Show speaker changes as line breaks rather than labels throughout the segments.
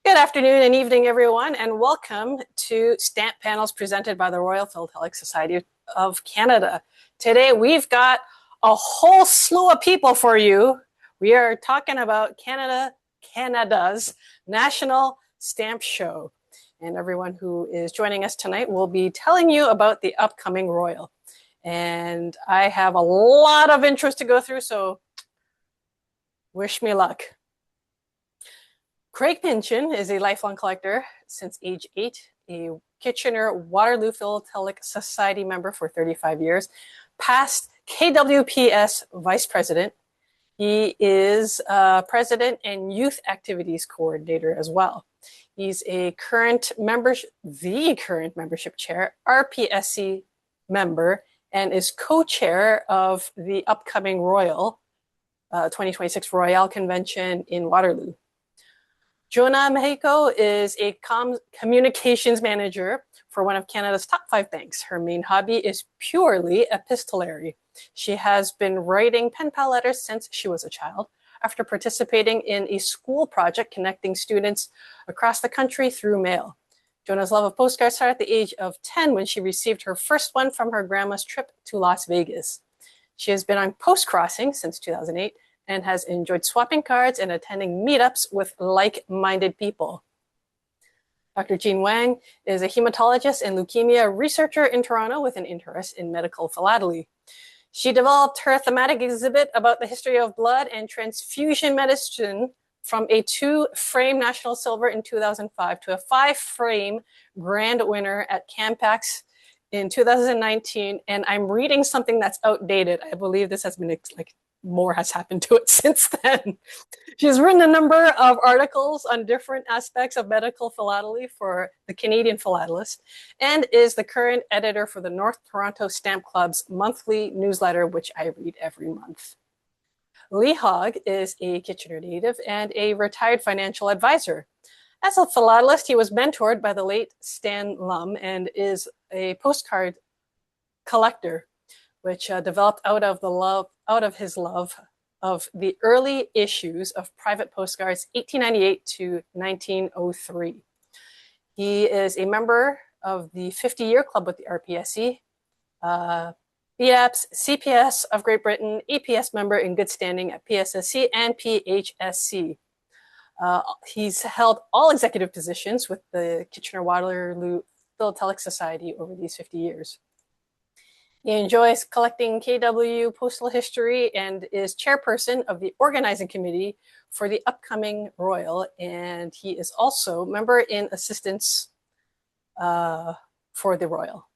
Good afternoon and evening, everyone, and welcome to Stamp Panels presented by the Royal Philatelic Society of Canada. Today, we've got a whole slew of people for you. We are talking about Canada's National Stamp Show. And everyone who is joining us tonight will be telling you about the upcoming Royal. And I have a lot of interest to go through, so wish me luck. Craig Pinchen is a lifelong collector since age 8, a Kitchener Waterloo Philatelic Society member for 35 years, past KWPS vice president. He is president and youth activities coordinator as well. He's the current membership chair, RPSC member, and is co-chair of the upcoming Royal 2026 Royale convention in Waterloo. Jona Mejico is a communications manager for one of Canada's top 5 banks. Her main hobby is purely epistolary. She has been writing pen pal letters since she was a child, after participating in a school project connecting students across the country through mail. Jona's love of postcards started at the age of 10 when she received her first one from her grandma's trip to Las Vegas. She has been on Post Crossing since 2008 and has enjoyed swapping cards and attending meetups with like-minded people. Dr. Jean Wang is a hematologist and leukemia researcher in Toronto with an interest in medical philately. She developed her thematic exhibit about the history of blood and transfusion medicine from a 2-frame national silver in 2005 to a 5-frame grand winner at Campax in 2019. And I'm reading something that's outdated. I believe this has been more has happened to it since then. She's written a number of articles on different aspects of medical philately for the Canadian Philatelist and is the current editor for the North Toronto Stamp Club's monthly newsletter, which I read every month. Leigh Hogg is a Kitchener native and a retired financial advisor. As a philatelist, he was mentored by the late Stan Lum and is a postcard collector, which developed out of his love of the early issues of private postcards, 1898 to 1903. He is a member of the 50-year club with the RPSC, BAPS, CPS of Great Britain, APS member in good standing at PSSC and PHSC. He's held all executive positions with the Kitchener-Waterloo Philatelic Society over these 50 years. He enjoys collecting KW postal history and is chairperson of the organizing committee for the upcoming Royal, and he is also member in assistance for the Royal.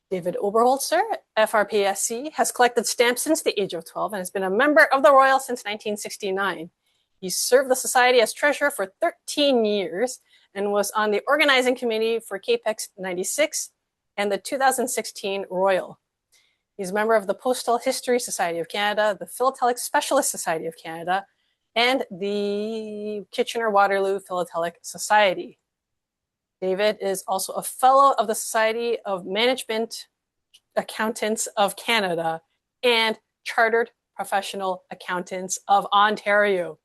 David Oberholtzer, FRPSC, has collected stamps since the age of 12 and has been a member of the Royal since 1969. He served the Society as treasurer for 13 years and was on the organizing committee for CAPEX 96 and the 2016 Royal. He's a member of the Postal History Society of Canada, the Philatelic Specialist Society of Canada, and the Kitchener-Waterloo Philatelic Society. David is also a fellow of the Society of Management Accountants of Canada and Chartered Professional Accountants of Ontario.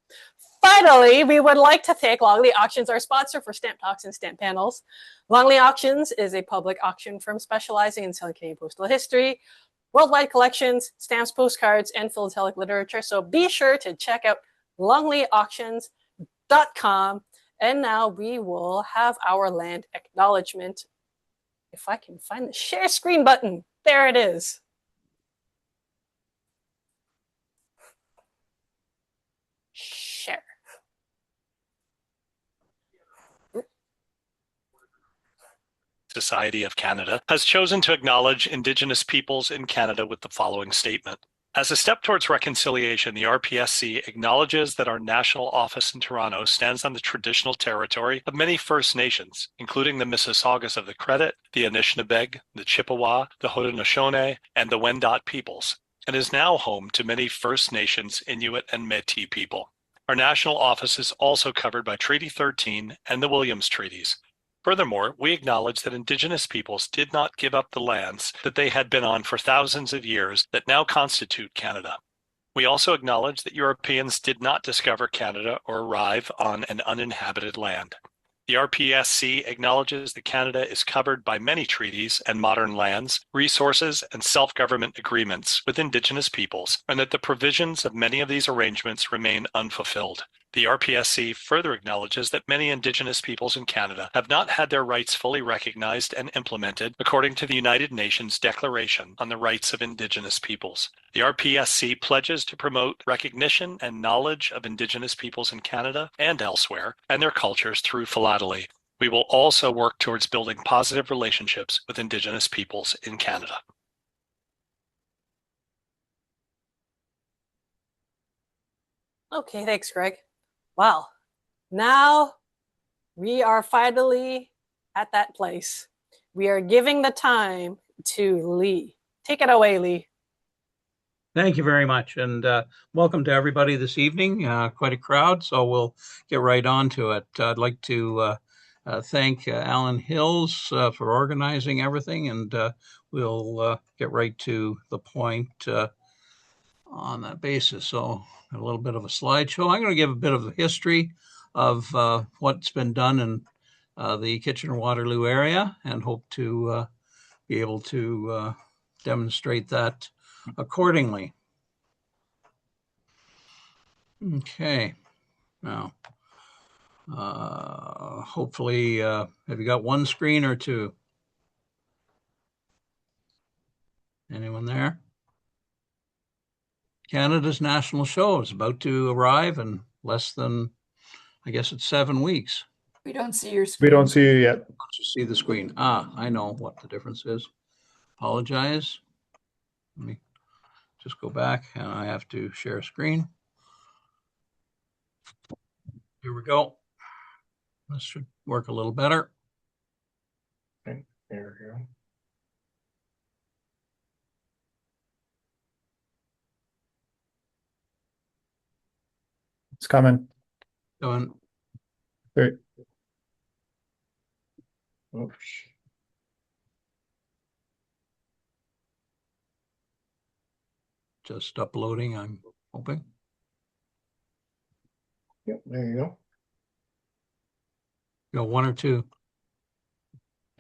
Finally, we would like to thank Longley Auctions, our sponsor for Stamp Talks and Stamp Panels. Longley Auctions is a public auction firm specializing in selling Canadian postal history, worldwide collections, stamps, postcards, and philatelic literature. So be sure to check out longleyauctions.com. And now we will have our land acknowledgement. If I can find the share screen button, there it is. Share.
Society of Canada has chosen to acknowledge Indigenous peoples in Canada with the following statement. As a step towards reconciliation, the RPSC acknowledges that our national office in Toronto stands on the traditional territory of many First Nations, including the Mississaugas of the Credit, the Anishinaabeg, the Chippewa, the Haudenosaunee, and the Wendat peoples, and is now home to many First Nations, Inuit, and Métis people. Our national office is also covered by Treaty 13 and the Williams Treaties. Furthermore, we acknowledge that Indigenous peoples did not give up the lands that they had been on for thousands of years that now constitute Canada. We also acknowledge that Europeans did not discover Canada or arrive on an uninhabited land. The RPSC acknowledges that Canada is covered by many treaties and modern lands, resources, and self-government agreements with Indigenous peoples, and that the provisions of many of these arrangements remain unfulfilled. The RPSC further acknowledges that many Indigenous peoples in Canada have not had their rights fully recognized and implemented according to the United Nations Declaration on the Rights of Indigenous Peoples. The RPSC pledges to promote recognition and knowledge of Indigenous peoples in Canada and elsewhere and their cultures through philately. We will also work towards building positive relationships with Indigenous peoples in Canada.
Okay, thanks, Greg. Wow. Now we are finally at that place. We are giving the time to Leigh. Take it away, Leigh.
Thank you very much, and welcome to everybody this evening. Quite a crowd, so we'll get right on to it. I'd like to thank Alan Hills for organizing everything, and we'll get right to the point on that basis. So a little bit of a slideshow. I'm going to give a bit of a history of what's been done in the Kitchener-Waterloo area, and hope to be able to demonstrate that accordingly. Okay, now hopefully, have you got one screen or two? Anyone there? Canada's national show is about to arrive in less than, I guess it's 7 weeks.
We don't see your screen.
We don't see you yet.
Don't you see the screen? Ah, I know what the difference is. Apologize. Let me just go back, and I have to share screen. Here we go. This should work a little better.
Okay, there we go. It's coming.
Going.
There. Oops.
Just uploading, I'm hoping.
Yep, there you go.
Go one or two.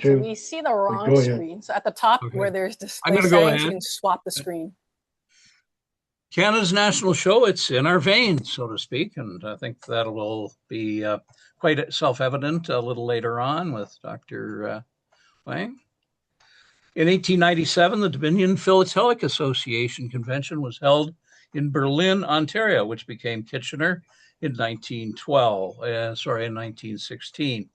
So we see the wrong screen. So at the top where there's display settings, you can swap the screen.
Canada's national show, it's in our veins, so to speak, and I think that will be quite self-evident a little later on with Dr. Wang. In 1897, the Dominion Philatelic Association convention was held in Berlin, Ontario, which became Kitchener in 1916.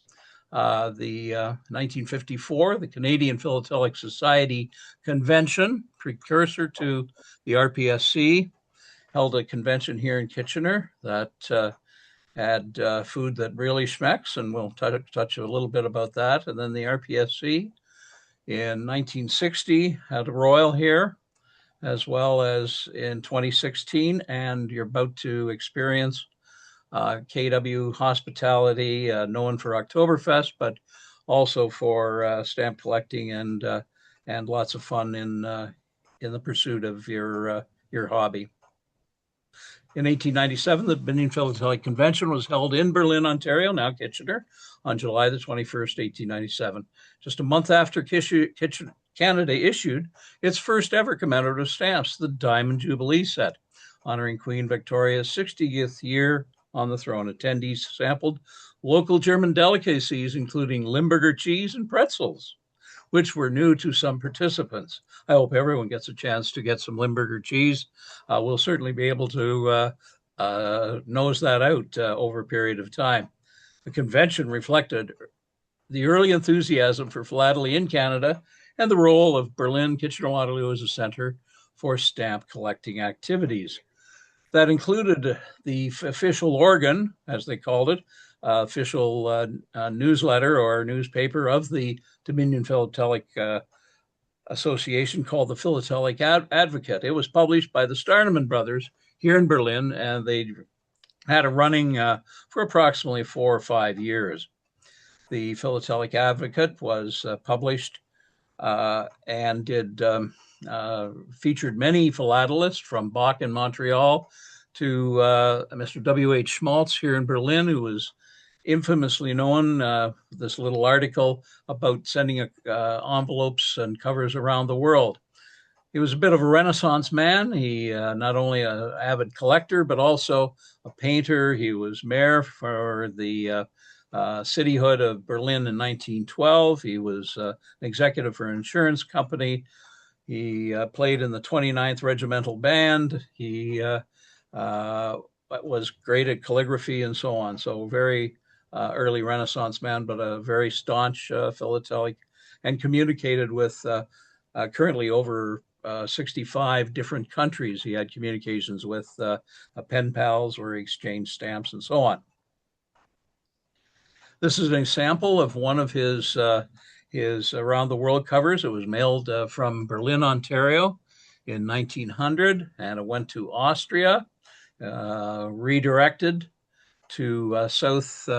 The 1954, the Canadian Philatelic Society Convention, precursor to the RPSC, held a convention here in Kitchener that had food that really schmecks, and we'll touch a little bit about that. And then the RPSC in 1960 had a Royale here, as well as in 2016, and you're about to experience KW hospitality, known for Oktoberfest, but also for stamp collecting and lots of fun in the pursuit of your hobby. In 1897, the Dominion Philatelic Convention was held in Berlin, Ontario, now Kitchener, on July the 21st, 1897. Just a month after Canada issued its first ever commemorative stamps, the Diamond Jubilee set, honoring Queen Victoria's 60th year on the throne. Attendees sampled local German delicacies, including Limburger cheese and pretzels, which were new to some participants. I hope everyone gets a chance to get some Limburger cheese. We'll certainly be able to nose that out over a period of time. The convention reflected the early enthusiasm for philately in Canada and the role of Berlin, Kitchener-Waterloo as a center for stamp collecting activities. That included the official organ, as they called it, official newsletter or newspaper of the Dominion Philatelic Association, called the Philatelic Advocate. It was published by the Starneman brothers here in Berlin, and they had a running for approximately 4 or 5 years. The Philatelic Advocate was published and did featured many philatelists from Bach in Montreal to Mr. W.H. Schmaltz here in Berlin, who was infamously known this little article about sending envelopes and covers around the world. He was a bit of a Renaissance man. He not only an avid collector, but also a painter. He was mayor for the cityhood of Berlin in 1912. He was an executive for an insurance company. He played in the 29th Regimental Band. He was great at calligraphy and so on. So very early Renaissance man, but a very staunch philatelic, and communicated with currently over 65 different countries. He had communications with pen pals where he exchanged stamps and so on. This is an example of one of his around the world covers. It was mailed from Berlin, Ontario in 1900, and it went to Austria, redirected to South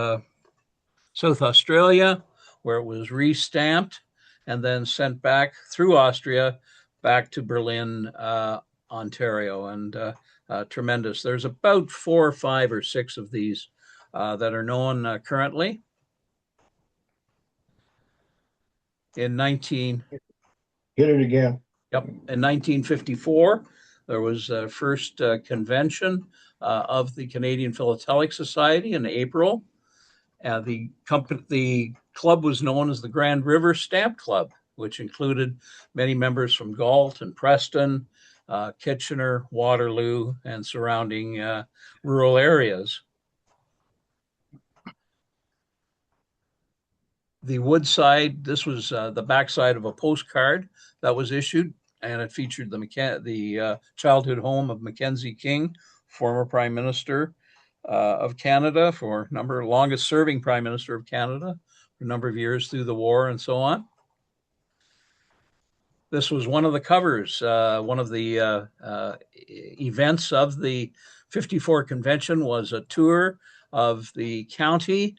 Australia, where it was restamped and then sent back through Austria back to Berlin, Ontario, and tremendous. There's about 4, 5, or 6 of these that are known currently. In 19
Hit it again.
Yep. In 1954, there was a first convention of the Canadian Philatelic Society in April. The club was known as the Grand River Stamp Club, which included many members from Galt and Preston, Kitchener, Waterloo, and surrounding rural areas. The wood side, this was the backside of a postcard that was issued, and it featured the childhood home of Mackenzie King, former Prime Minister of Canada longest serving Prime Minister of Canada for a number of years through the war and so on. This was one of the covers, one of the events of the 54 convention was a tour of the county.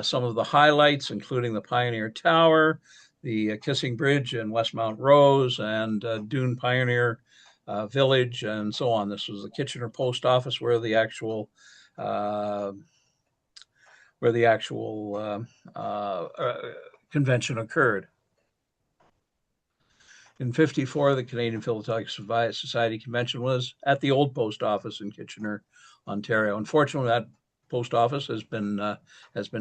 Some of the highlights, including the Pioneer Tower, the Kissing Bridge in Westmount Rose, and Dune Pioneer Village, and so on. This was the Kitchener Post Office where the actual convention occurred. In 54, the Canadian Philatelic Society convention was at the old post office in Kitchener, Ontario. Unfortunately, that post office has been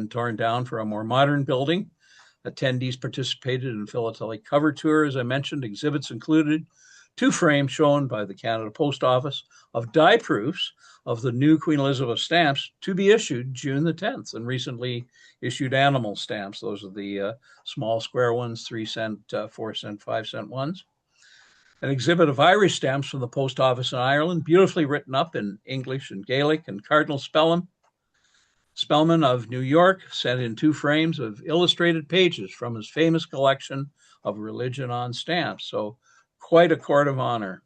torn down for a more modern building. Attendees participated in philatelic cover tour, as I mentioned. Exhibits included 2 frames shown by the Canada Post Office of die proofs of the new Queen Elizabeth stamps to be issued June the 10th, and recently issued animal stamps. Those are the small square ones, 3 cent, 4 cent, 5 cent ones. An exhibit of Irish stamps from the post office in Ireland, beautifully written up in English and Gaelic, and Cardinal Spellman of New York sent in 2 frames of illustrated pages from his famous collection of religion on stamps. So quite a court of honor.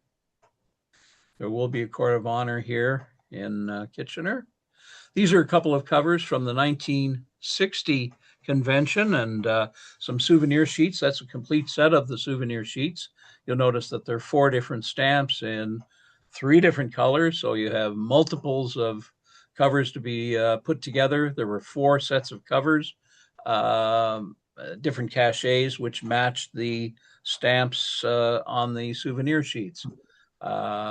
There will be a court of honor here in Kitchener. These are a couple of covers from the 1960 convention and some souvenir sheets. That's a complete set of the souvenir sheets. You'll notice that there are 4 different stamps in 3 different colors. So you have multiples of covers to be put together. There were 4 sets of covers, different cachets, which matched the stamps on the souvenir sheets.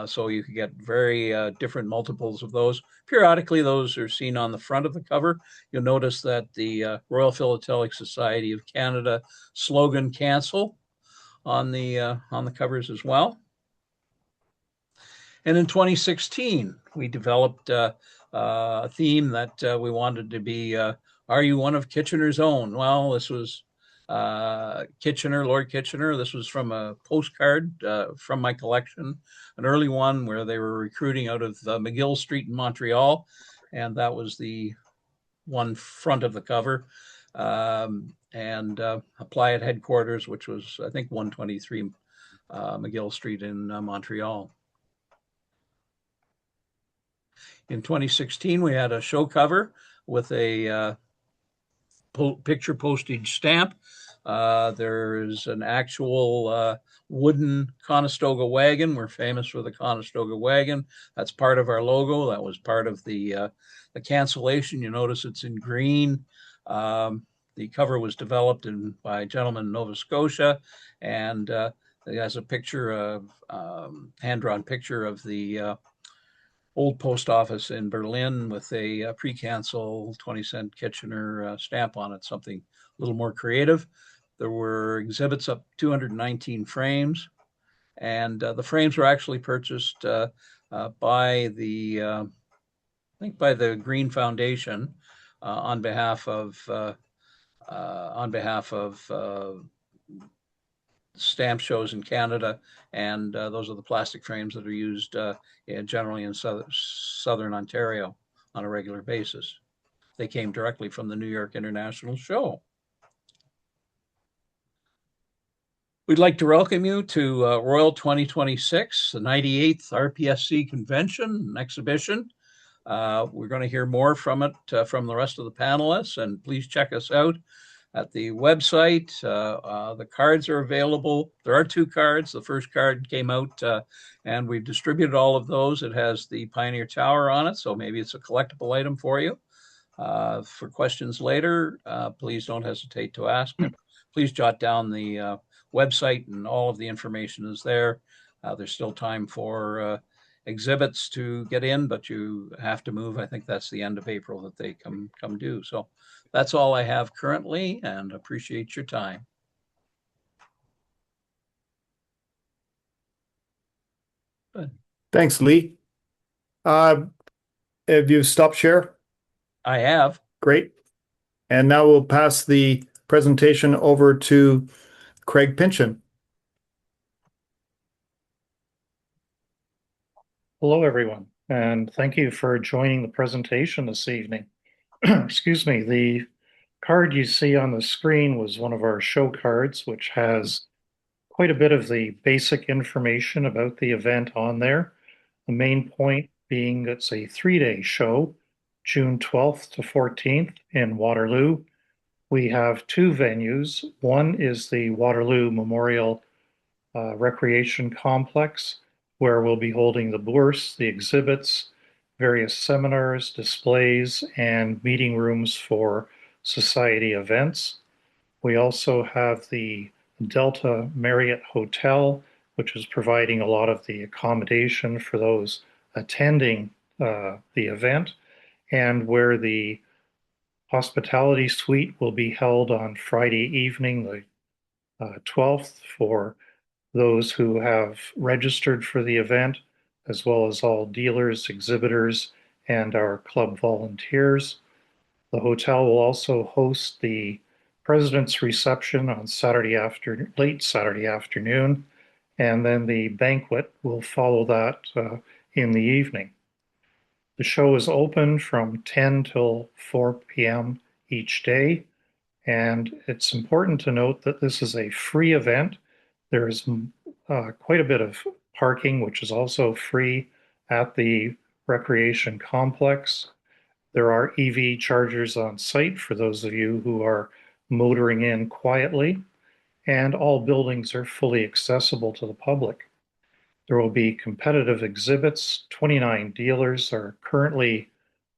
So you could get very different multiples of those. Periodically, those are seen on the front of the cover. You'll notice that the Royal Philatelic Society of Canada slogan "Cancel" on the covers as well. And in 2016, we developed a theme that we wanted to be, are you one of Kitchener's own? Well, this was Kitchener, Lord Kitchener. This was from a postcard from my collection, an early one where they were recruiting out of McGill Street in Montreal. And that was the one front of the cover. And Apply at headquarters, which was, I think, 123 McGill Street in Montreal. In 2016, we had a show cover with a picture postage stamp. There's an actual wooden Conestoga wagon. We're famous for the Conestoga wagon. That's part of our logo. That was part of the cancellation. You notice it's in green. The cover was developed by a gentleman in Nova Scotia, and it has a picture of hand-drawn picture of the old post office in Berlin with a pre-cancel 20-cent Kitchener stamp on it, something a little more creative. There were exhibits up 219 frames, and the frames were actually purchased by I think by the Green Foundation on behalf of stamp shows in Canada, and those are the plastic frames that are used generally in southern Ontario on a regular basis. They came directly from the New York International Show. We'd like to welcome you to Royale 2026, the 98th RPSC Convention and Exhibition. We're going to hear more from it from the rest of the panelists, and please check us out at the website. The cards are available. There are 2 cards. The first card came out and we've distributed all of those. It has the Pioneer Tower on it, so maybe it's a collectible item for you. For questions later, please don't hesitate to ask. Please jot down the website, and all of the information is there. There's still time for exhibits to get in, but you have to move. I think that's the end of April that they come due. So that's all I have currently, and appreciate your time. Good.
Thanks, Leigh. Have you stopped share?
I have.
Great. And now we'll pass the presentation over to Craig Pinchen.
Hello, everyone, and thank you for joining the presentation this evening. Excuse me, the card you see on the screen was one of our show cards, which has quite a bit of the basic information about the event on there. The main point being it's a 3-day show, June 12th to 14th in Waterloo. We have 2 venues. One is the Waterloo Memorial Recreation Complex, where we'll be holding the bourse, the exhibits, various seminars, displays, and meeting rooms for society events. We also have the Delta Marriott Hotel, which is providing a lot of the accommodation for those attending the event, and where the hospitality suite will be held on Friday evening, the 12th, for those who have registered for the event, as well as all dealers, exhibitors, and our club volunteers. The hotel will also host the President's reception on late Saturday afternoon, and then the banquet will follow that in the evening. The show is open from 10 till 4 p.m. each day, and it's important to note that this is a free event. There is quite a bit of parking, which is also free at the recreation complex. There are EV chargers on site for those of you who are motoring in quietly, and all buildings are fully accessible to the public. There will be competitive exhibits. 29 dealers are currently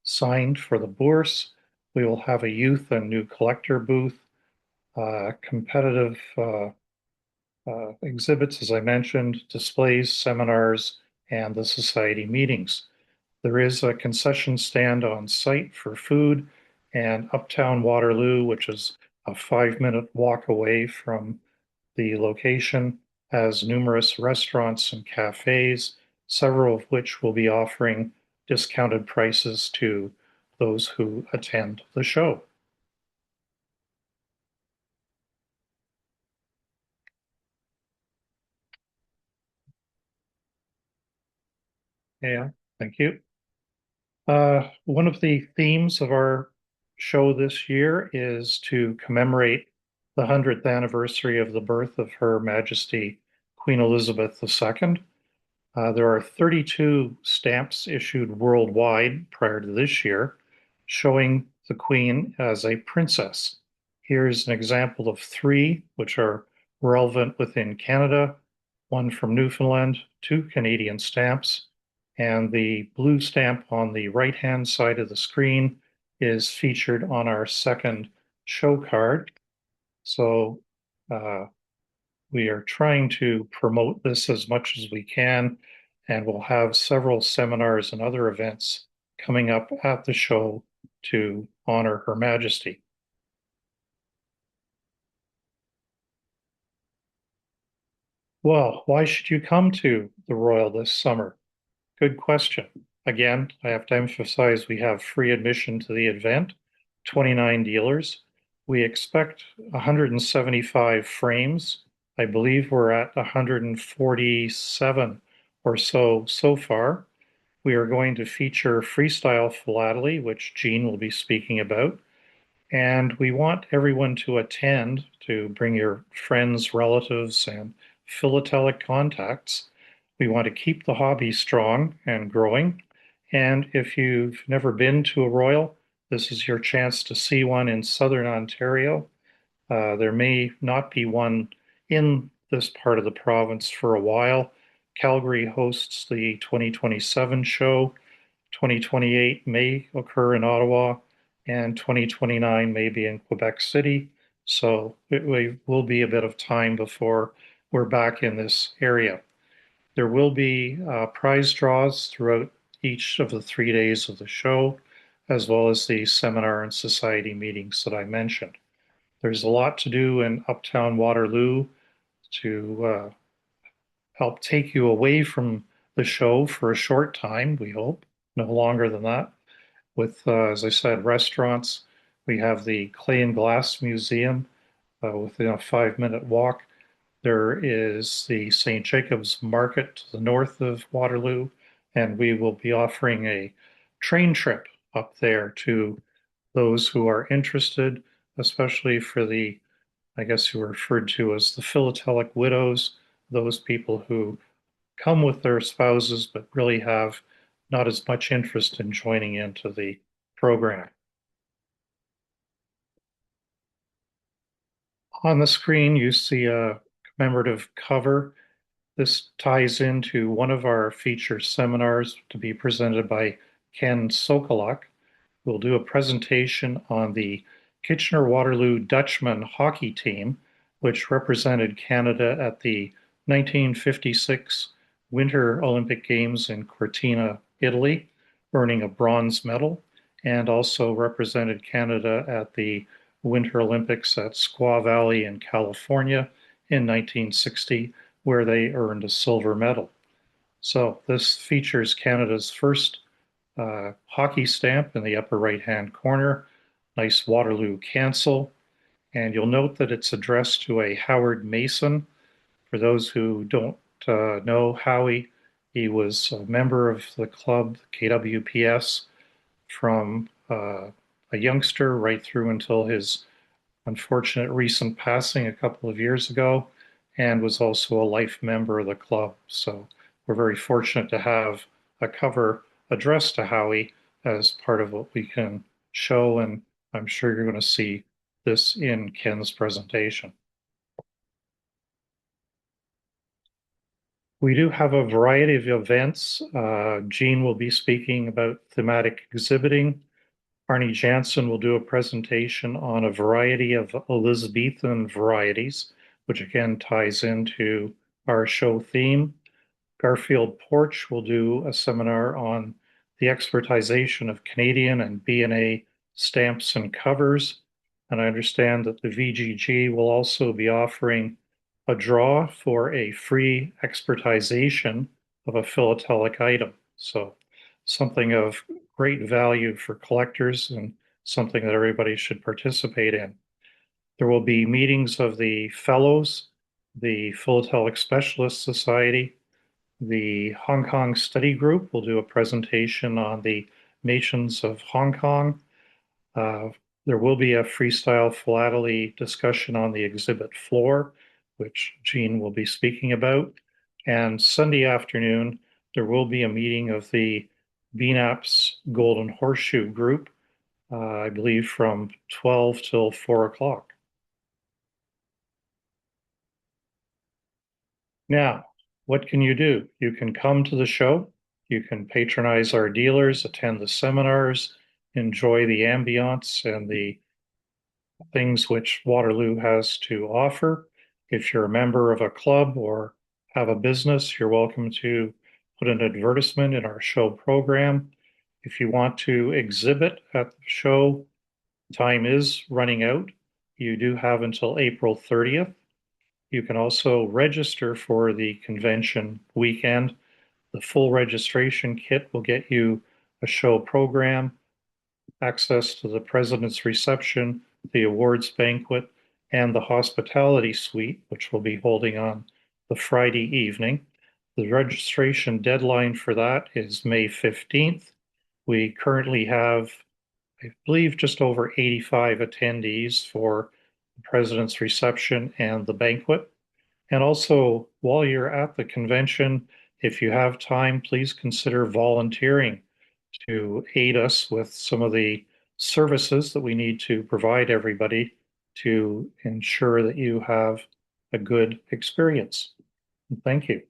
signed for the bourse. We will have a youth and new collector booth, competitive exhibits, as I mentioned, displays, seminars, and the society meetings. There is a concession stand on site for food, and Uptown Waterloo, which is a 5-minute walk away from the location, has numerous restaurants and cafes, several of which will be offering discounted prices to those who attend the show. Yeah, thank you. One of the themes of our show this year is to commemorate the 100th anniversary of the birth of Her Majesty Queen Elizabeth II. There are 32 stamps issued worldwide prior to this year, showing the Queen as a princess. Here's an example of 3, which are relevant within Canada, 1 from Newfoundland, 2 Canadian stamps, and the blue stamp on the right-hand side of the screen is featured on our second show card. So we are trying to promote this as much as we can, and we'll have several seminars and other events coming up at the show to honor Her Majesty. Well, why should you come to the Royal this summer? Good question. Again, I have to emphasize we have free admission to the event, 29 dealers. We expect 175 frames. I believe we're at 147 or so far. We are going to feature freestyle philately, which Jean will be speaking about. And we want everyone to attend, to bring your friends, relatives, and philatelic contacts. We want to keep the hobby strong and growing. And if you've never been to a Royal, this is your chance to see one in Southern Ontario. There may not be one in this part of the province for a while. Calgary hosts the 2027 show. 2028 may occur in Ottawa, and 2029 may be in Quebec City. So it will be a bit of time before we're back in this area. There will be prize draws throughout each of the 3 days of the show, as well as the seminar and society meetings that I mentioned. There's a lot to do in Uptown Waterloo to help take you away from the show for a short time, we hope, no longer than that. With, as I said, restaurants, we have the Clay and Glass Museum within a 5-minute walk. There is the St. Jacob's Market to the north of Waterloo, and we will be offering a train trip up there to those who are interested, especially for the, I guess who are referred to as the philatelic widows, those people who come with their spouses but really have not as much interest in joining into the program. On the screen, you see a commemorative cover. This ties into one of our feature seminars to be presented by Ken Sokoluk. We'll do a presentation on the Kitchener-Waterloo Dutchman hockey team, which represented Canada at the 1956 Winter Olympic Games in Cortina, Italy, earning a bronze medal, and also represented Canada at the Winter Olympics at Squaw Valley in California in 1960, where they earned a silver medal. So this features Canada's first hockey stamp in the upper right-hand corner, nice Waterloo cancel. And you'll note that it's addressed to a Howard Mason. For those who don't know Howie, he was a member of the club, KWPS, from a youngster right through until his unfortunate recent passing a couple of years ago, and was also a life member of the club. So we're very fortunate to have a cover addressed to Howie as part of what we can show, and I'm sure you're going to see this in Ken's presentation. We do have a variety of events. Jean will be speaking about thematic exhibiting. Arnie Jansen will do a presentation on a variety of Elizabethan varieties, which again ties into our show theme. Garfield Porch will do a seminar on the expertization of Canadian and B&A stamps and covers. And I understand that the VGG will also be offering a draw for a free expertization of a philatelic item. So something of great value for collectors and something that everybody should participate in. There will be meetings of the fellows, the Philatelic Specialist Society, the Hong Kong Study Group will do a presentation on the nations of Hong Kong. There will be a freestyle philately discussion on the exhibit floor, which Jean will be speaking about. And Sunday afternoon, there will be a meeting of the BNAP's Golden Horseshoe Group. I believe from 12 till 4 o'clock. Now, what can you do? You can come to the show. You can patronize our dealers, attend the seminars, enjoy the ambiance and the things which Waterloo has to offer. If you're a member of a club or have a business, you're welcome to put an advertisement in our show program. If you want to exhibit at the show, time is running out. You do have until April 30th. You can also register for the convention weekend. The full registration kit will get you a show program, access to the president's reception, the awards banquet, and the hospitality suite, which we'll be holding on the Friday evening. The registration deadline for that is May 15th. We currently have, I believe, just over 85 attendees for the president's reception and the banquet. And also, while you're at the convention, if you have time, please consider volunteering to aid us with some of the services that we need to provide everybody to ensure that you have a good experience. Thank you.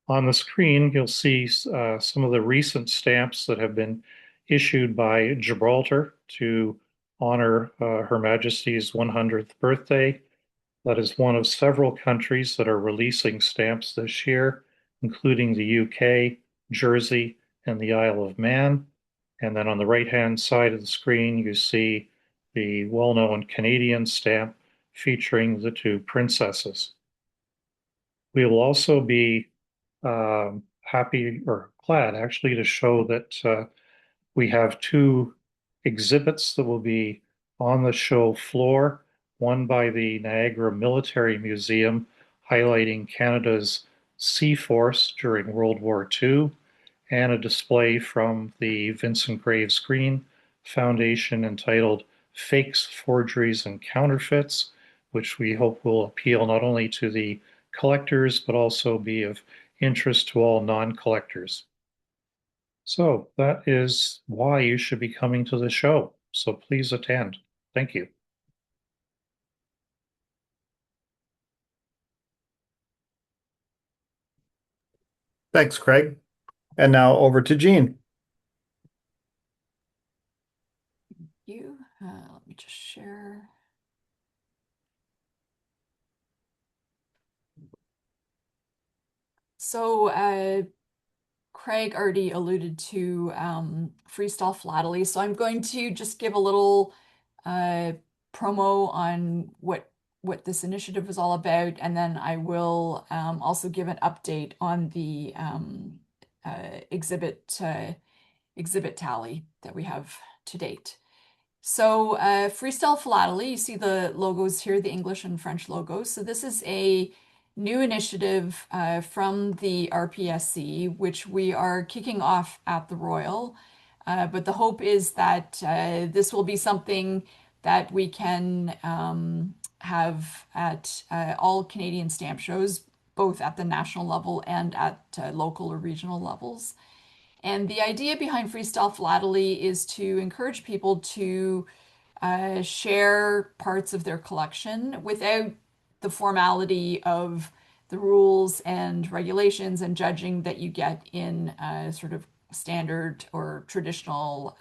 On the screen, you'll see some of the recent stamps that have been issued by Gibraltar to honor Her Majesty's 100th birthday. That is one of several countries that are releasing stamps this year, including the UK, Jersey, and the Isle of Man. And then on the right-hand side of the screen, you see the well-known Canadian stamp featuring the two princesses. We will also be happy or glad actually to show that we have two exhibits that will be on the show floor, one by the Niagara Military Museum highlighting Canada's Sea Force during World War II, and a display from the Vincent Graves Green Foundation entitled Fakes, Forgeries, and Counterfeits, which we hope will appeal not only to the collectors, but also be of interest to all non-collectors. So that is why you should be coming to the show. So please attend. Thank you.
Thanks, Craig. And now over to Jean.
Let me just share. So Craig already alluded to freestyle philately, so I'm going to just give a little promo on what this initiative is all about, and then I will also give an update on the exhibit tally that we have to date. So freestyle philately, you see the logos here, the English and French logos. So this is a new initiative from the RPSC, which we are kicking off at the Royal. But the hope is that this will be something that we can have at all Canadian stamp shows, both at the national level and at local or regional levels. And the idea behind freestyle philately is to encourage people to share parts of their collection without the formality of the rules and regulations and judging that you get in sort of standard or traditional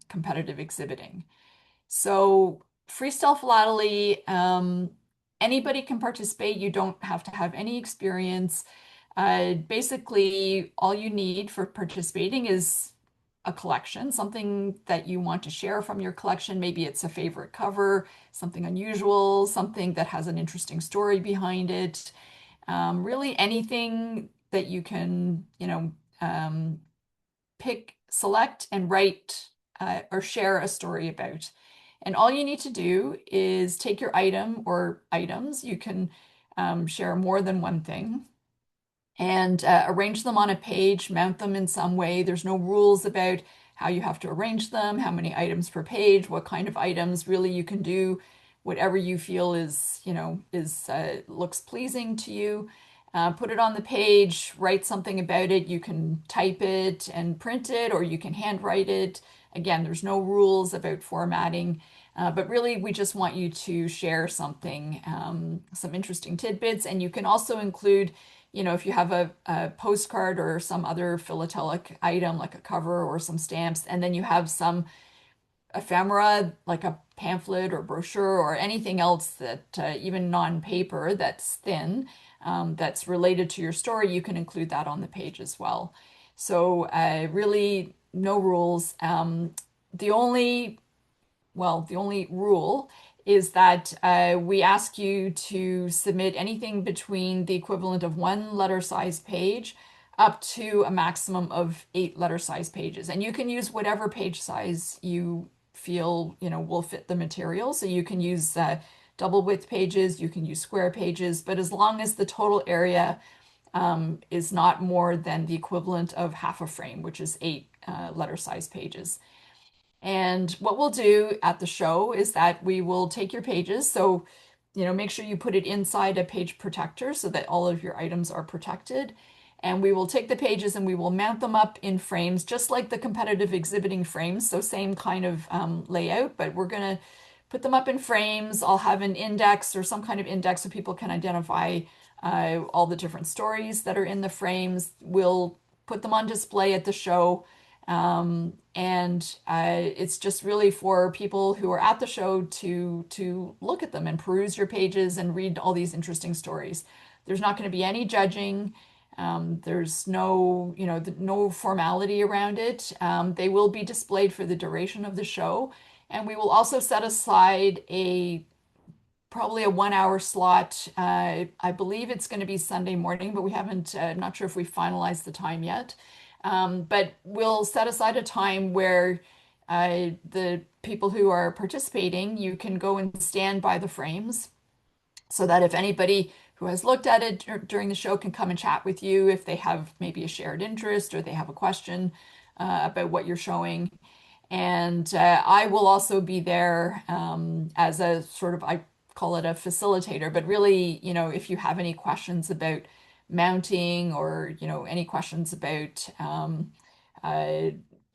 competitive exhibiting. So freestyle philately, anybody can participate. You don't have to have any experience. Basically, all you need for participating is a collection, something that you want to share from your collection. Maybe it's a favorite cover, something unusual, something that has an interesting story behind it. Really anything that you can, pick, select, and write or share a story about. And all you need to do is take your item or items. You can share more than one thing and arrange them on a page, mount them in some way. There's no rules about how you have to arrange them, how many items per page, what kind of items. Really, you can do whatever you feel is looks pleasing to you. put it on the page, write something about it. You can type it and print it, or you can handwrite it. Again, there's no rules about formatting, but really we just want you to share something, some interesting tidbits. And you can also include, if you have a postcard or some other philatelic item like a cover or some stamps, and then you have some ephemera like a pamphlet or brochure or anything else that even non-paper that's thin, that's related to your story, you can include that on the page as well. So really no rules. The only rule is that we ask you to submit anything between the equivalent of 1 letter size page up to a maximum of 8 letter size pages. And you can use whatever page size you feel, will fit the material. So you can use double width pages, you can use square pages, but as long as the total area is not more than the equivalent of half a frame, which is 8 letter size pages. And what we'll do at the show is that we will take your pages. So, make sure you put it inside a page protector so that all of your items are protected. And we will take the pages and we will mount them up in frames, just like the competitive exhibiting frames. So same kind of layout, but we're going to put them up in frames. I'll have an index or some kind of index so people can identify all the different stories that are in the frames. We'll put them on display at the show. And it's just really for people who are at the show to look at them and peruse your pages and read all these interesting stories. There's not going to be any judging. There's no, no formality around it. They will be displayed for the duration of the show. And we will also set aside probably a 1 hour slot. I believe it's going to be Sunday morning, but we haven't, I'm not sure if we finalized the time yet. But we'll set aside a time where the people who are participating, you can go and stand by the frames so that if anybody who has looked at it during the show can come and chat with you if they have maybe a shared interest or they have a question about what you're showing. And I will also be there as a sort of, I call it a facilitator, but really, if you have any questions about mounting or, any questions about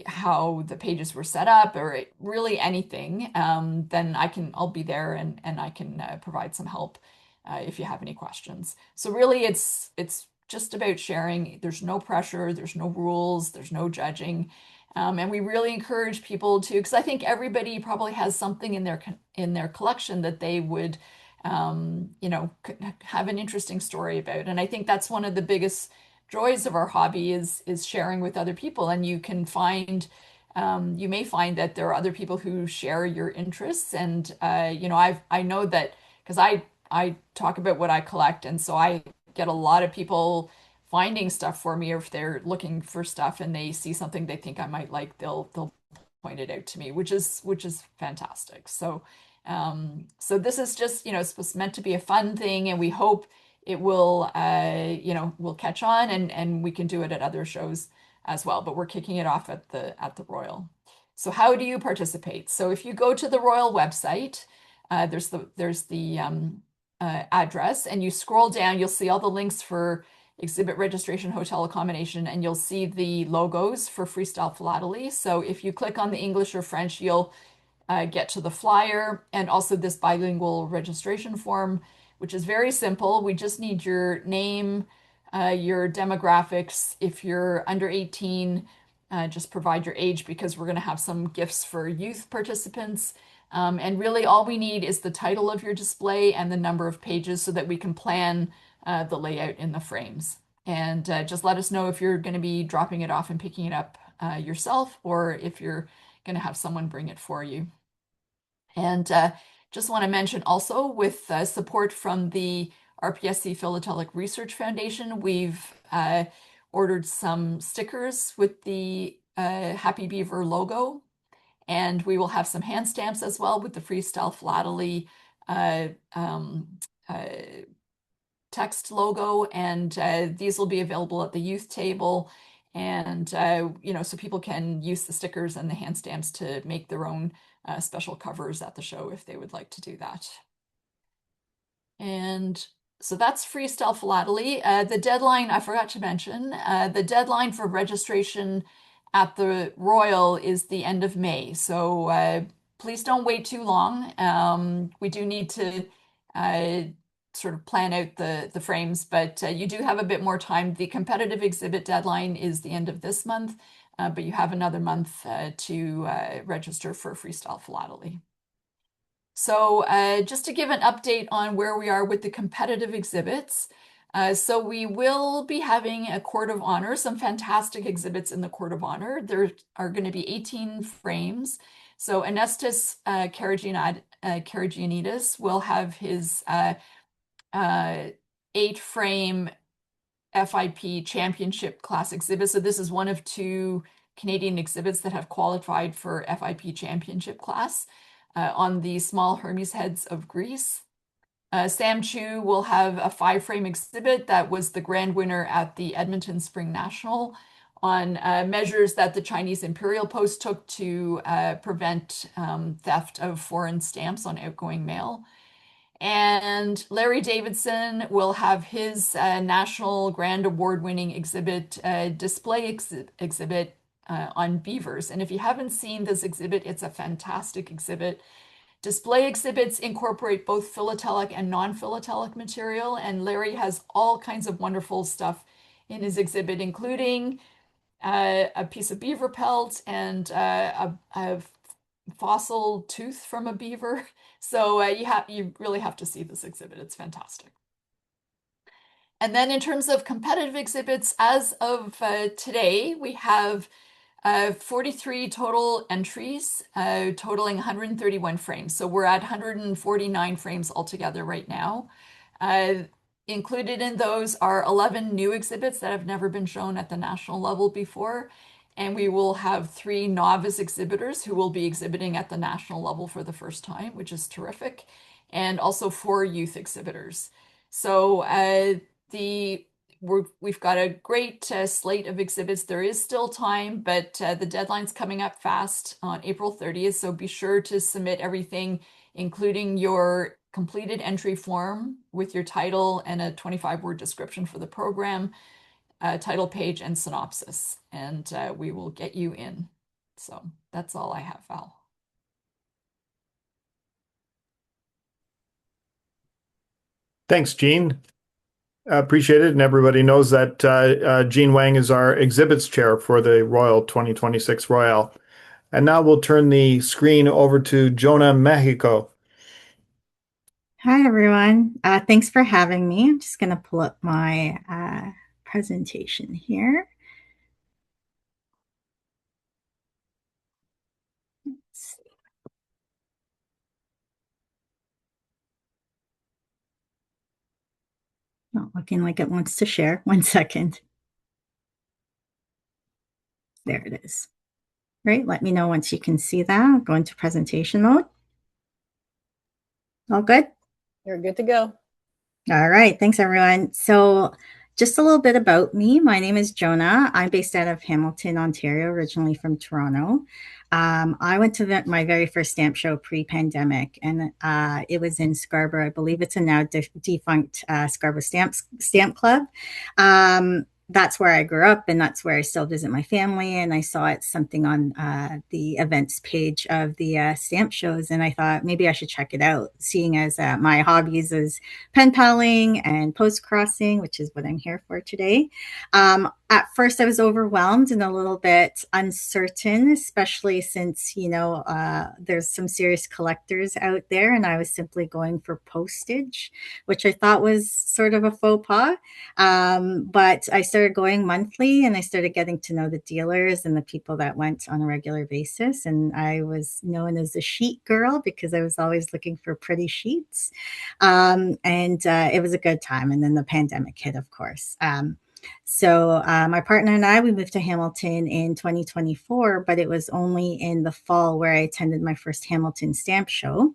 how the pages were set up or really anything, then I'll be there and I can provide some help if you have any questions. So really it's just about sharing. There's no pressure, there's no rules, there's no judging. And we really encourage people to, because I think everybody probably has something in their collection that they would, have an interesting story about. And I think that's one of the biggest joys of our hobby is sharing with other people. And you may find that there are other people who share your interests. And I know that because I talk about what I collect, and so I get a lot of people finding stuff for me, or if they're looking for stuff and they see something they think I might like, they'll point it out to me, which is fantastic. So this is just, it's meant to be a fun thing, and we hope it will will catch on and we can do it at other shows as well. But we're kicking it off at the Royal. So how do you participate? So if you go to the Royal website, there's the address, and you scroll down, you'll see all the links for exhibit registration, hotel accommodation, and you'll see the logos for Freestyle Philately. So if you click on the English or French, you'll get to the flyer and also this bilingual registration form, which is very simple. We just need your name, your demographics. If you're under 18, just provide your age because we're going to have some gifts for youth participants. And really all we need is the title of your display and the number of pages so that we can plan the layout in the frames. And just let us know if you're going to be dropping it off and picking it up yourself, or if you're going to have someone bring it for you. And just want to mention also, with support from the RPSC Philatelic Research Foundation, we've ordered some stickers with the Happy Beaver logo, and we will have some hand stamps as well with the Freestyle Philately text logo, and these will be available at the youth table. And so people can use the stickers and the hand stamps to make their own special covers at the show if they would like to do that. And So that's Freestyle Philately. The deadline, I forgot to mention, the deadline for registration at the Royal is the end of May. So please don't wait too long. We do need to sort of plan out the frames, but you do have a bit more time. The competitive exhibit deadline is the end of this month, but you have another month to register for Freestyle Philately. So just to give an update on where we are with the competitive exhibits. So we will be having a Court of Honor, some fantastic exhibits in the Court of Honor. There are going to be 18 frames. So Anestis Karagianidis will have his 8-frame FIP Championship class exhibit. So this is one of 2 Canadian exhibits that have qualified for FIP Championship class on the small Hermes heads of Greece. Sam Chu will have a 5-frame exhibit that was the grand winner at the Edmonton Spring National on measures that the Chinese Imperial Post took to prevent theft of foreign stamps on outgoing mail. And Larry Davidson will have his National Grand Award-winning exhibit, display exhibit on beavers. And if you haven't seen this exhibit, it's a fantastic exhibit. Display exhibits incorporate both philatelic and non-philatelic material, and Larry has all kinds of wonderful stuff in his exhibit, including a piece of beaver pelt and a fossil tooth from a beaver. So you really have to see this exhibit. It's fantastic. And then in terms of competitive exhibits, as of today, we have 43 total entries, totaling 131 frames. So we're at 149 frames altogether right now. Included in those are 11 new exhibits that have never been shown at the national level before. And we will have 3 novice exhibitors who will be exhibiting at the national level for the first time, which is terrific. And also 4 youth exhibitors. So we've got a great slate of exhibits. There is still time, but the deadline's coming up fast on April 30th. So be sure to submit everything, including your completed entry form with your title and a 25-word description for the program, title page, and synopsis. And we will get you in. So that's all I have, Val.
Thanks, Jean. Appreciate it. And everybody knows that Jean Wang is our exhibits chair for the Royal 2026 Royale. And now we'll turn the screen over to Jona, Mejico.
Hi, everyone. Thanks for having me. I'm just going to pull up my presentation here. Let's see. Not looking like it wants to share. 1 second. There it is. Right. Let me know once you can see that. I'll go into presentation mode. All good?
You're good to go.
All right. Thanks, everyone. So just a little bit about me. My name is Jona. I'm based out of Hamilton, Ontario, originally from Toronto. I went to my very first stamp show pre-pandemic, and it was in Scarborough. I believe it's a now defunct Scarborough Stamp Club. That's where I grew up, and that's where I still visit my family. And I saw it something on the events page of the stamp shows, and I thought maybe I should check it out, seeing as my hobbies is pen paling and post crossing, which is what I'm here for today. At first, I was overwhelmed and a little bit uncertain, especially since, there's some serious collectors out there, and I was simply going for postage, which I thought was sort of a faux pas. But I started going monthly, and I started getting to know the dealers and the people that went on a regular basis. And I was known as a sheet girl because I was always looking for pretty sheets. And it was a good time. And then the pandemic hit, of course. So my partner and I, we moved to Hamilton in 2024, but it was only in the fall where I attended my first Hamilton stamp show.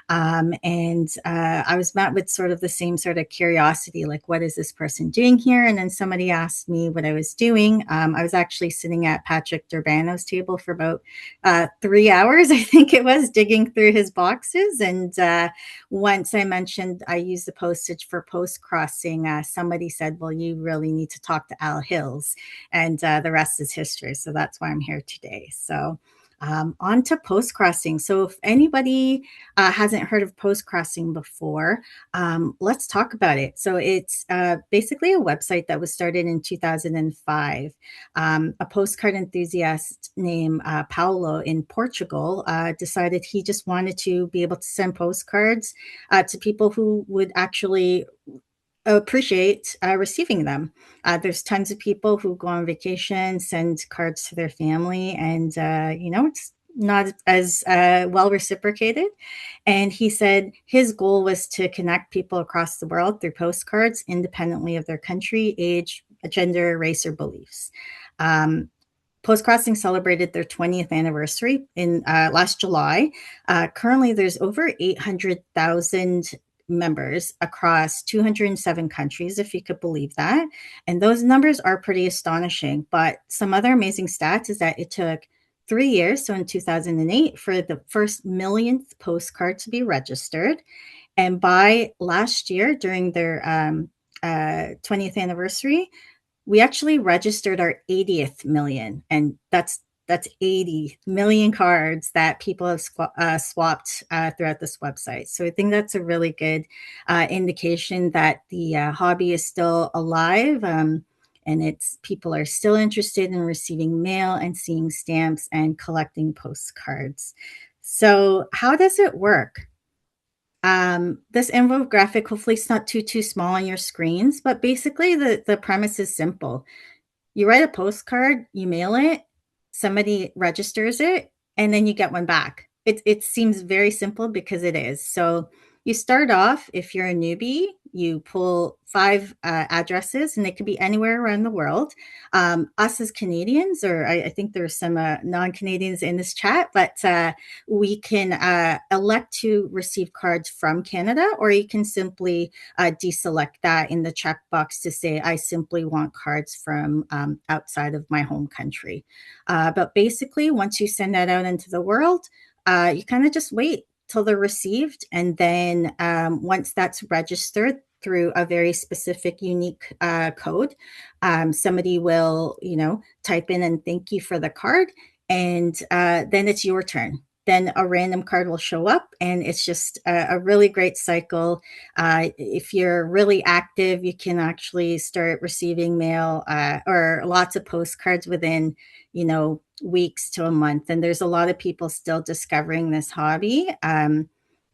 And I was met with sort of the same sort of curiosity, like, what is this person doing here? And then somebody asked me what I was doing. I was actually sitting at Patrick Durbano's table for about 3 hours, I think it was, digging through his boxes. And once I mentioned I use the postage for post crossing, somebody said, well, you really need to talk to Al Hills. And the rest is history. So that's why I'm here today. So on to post crossing. So if anybody hasn't heard of post crossing before, let's talk about it. So it's basically a website that was started in 2005. A postcard enthusiast named Paulo in Portugal decided he just wanted to be able to send postcards to people who would actually appreciate receiving them. There's tons of people who go on vacation, send cards to their family, and it's not as well reciprocated. And he said his goal was to connect people across the world through postcards, independently of their country, age, gender, race, or beliefs. Post Crossing celebrated their 20th anniversary in last July. Currently, there's over 800,000 members across 207 countries, if you could believe that. And those numbers are pretty astonishing. But some other amazing stats is that it took 3 years, so in 2008, for the first millionth postcard to be registered. And by last year, during their 20th anniversary, we actually registered our 80th million. And that's 80 million cards that people have swapped throughout this website. So I think that's a really good indication that the hobby is still alive, and people are still interested in receiving mail and seeing stamps and collecting postcards. So how does it work? This infographic, hopefully it's not too small on your screens, but basically the premise is simple. You write a postcard, you mail it, somebody registers it, and then you get one back. It seems very simple because it is. So you start off, if you're a newbie, you pull 5 addresses, and they could be anywhere around the world. Us as Canadians, or I think there's some non-Canadians in this chat, but we can elect to receive cards from Canada, or you can simply deselect that in the checkbox to say, I simply want cards from outside of my home country. But basically, once you send that out into the world, you kind of just wait till they're received. And then once that's registered through a very specific, unique code, somebody will, type in and thank you for the card. And then it's your turn. Then a random card will show up, and it's just a really great cycle. If you're really active, you can actually start receiving mail or lots of postcards within, weeks to a month. And there's a lot of people still discovering this hobby.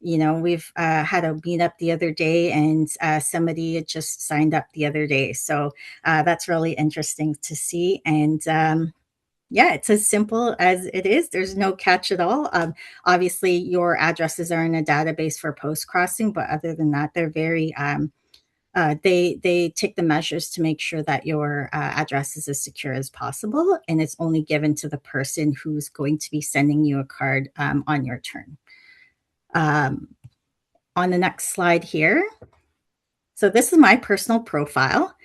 We've had a meetup the other day, and somebody had just signed up the other day. So that's really interesting to see. And yeah, it's as simple as it is. There's no catch at all. Obviously, your addresses are in a database for post crossing, but other than that, they're very they take the measures to make sure that your address is as secure as possible, and it's only given to the person who's going to be sending you a card on your turn. On the next slide here. So this is my personal profile.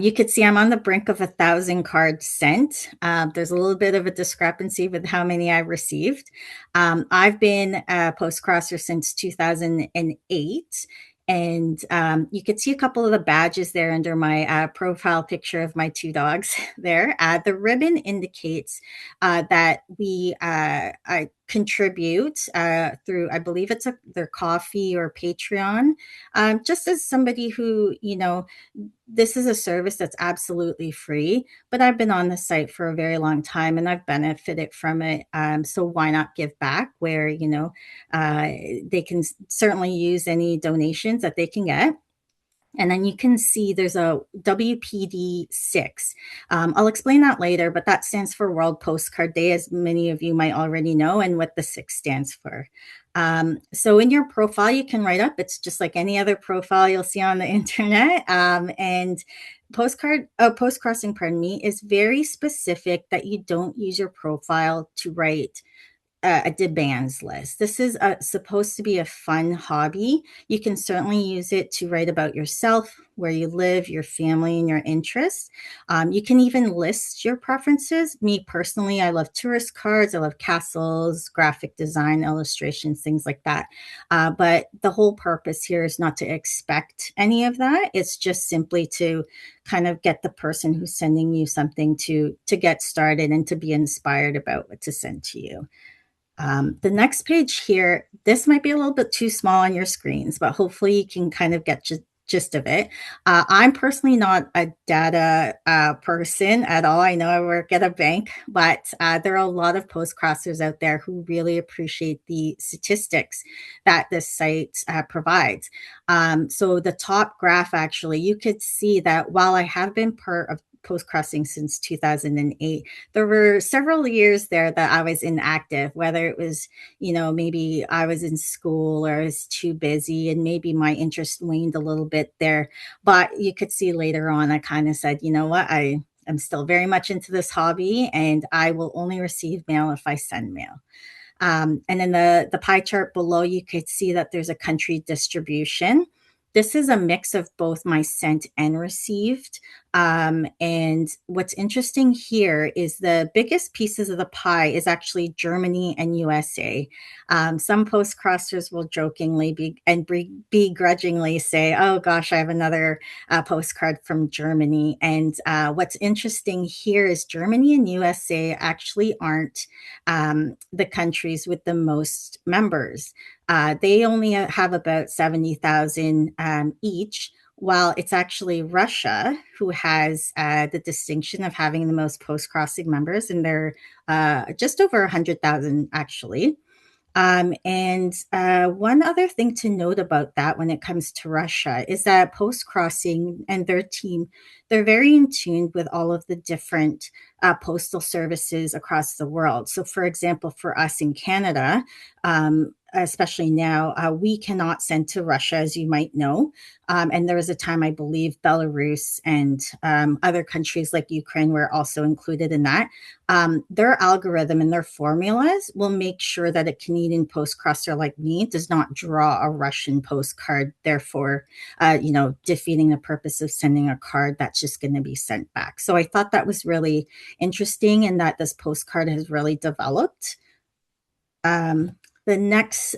You could see I'm on the brink of 1,000 cards sent. There's a little bit of a discrepancy with how many I've received. I've been a post-crosser since 2008. And you could see a couple of the badges there under my profile picture of my 2 dogs there. The ribbon indicates that we contribute through, I believe it's their coffee or Patreon. Just as somebody who, this is a service that's absolutely free, but I've been on the site for a very long time and I've benefited from it. So why not give back where, they can certainly use any donations that they can get. And then you can see there's a WPD 6. I'll explain that later, but that stands for World Postcard Day, as many of you might already know, and what the 6 stands for. So in your profile, you can write up. It's just like any other profile you'll see on the internet. And post crossing, pardon me, is very specific that you don't use your profile to write a demands list. This is supposed to be a fun hobby. You can certainly use it to write about yourself, where you live, your family, and your interests. You can even list your preferences. Me personally, I love tourist cards, I love castles, graphic design, illustrations, things like that. But the whole purpose here is not to expect any of that. It's just simply to kind of get the person who's sending you something to get started and to be inspired about what to send to you. The next page here, this might be a little bit too small on your screens, but hopefully you can kind of get gist of it. I'm personally not a data person at all. I know I work at a bank, but there are a lot of postcrossers out there who really appreciate the statistics that this site provides. So the top graph, actually, you could see that while I have been part of postcrossing since 2008, there were several years there that I was inactive, whether it was, maybe I was in school or I was too busy and maybe my interest waned a little bit there. But you could see later on, I kind of said, you know what, I'm still very much into this hobby and I will only receive mail if I send mail. And in the pie chart below, you could see that there's a country distribution. This is a mix of both my sent and received. And what's interesting here is the biggest pieces of the pie is actually Germany and USA. Some postcrossers will jokingly begrudgingly say, oh gosh, I have another postcard from Germany. And what's interesting here is Germany and USA actually aren't the countries with the most members. They only have about 70,000 each, while it's actually Russia who has the distinction of having the most post-crossing members, and they're just over 100,000 actually. And one other thing to note about that when it comes to Russia is that post-crossing and their team, they're very in tune with all of the different postal services across the world. So for example, for us in Canada, especially now, we cannot send to Russia, as you might know. And there was a time, I believe, Belarus and other countries like Ukraine were also included in that. Their algorithm and their formulas will make sure that a Canadian postcrosser like me does not draw a Russian postcard, therefore, defeating the purpose of sending a card that's just going to be sent back. So I thought that was really interesting and that this postcard has really developed. The next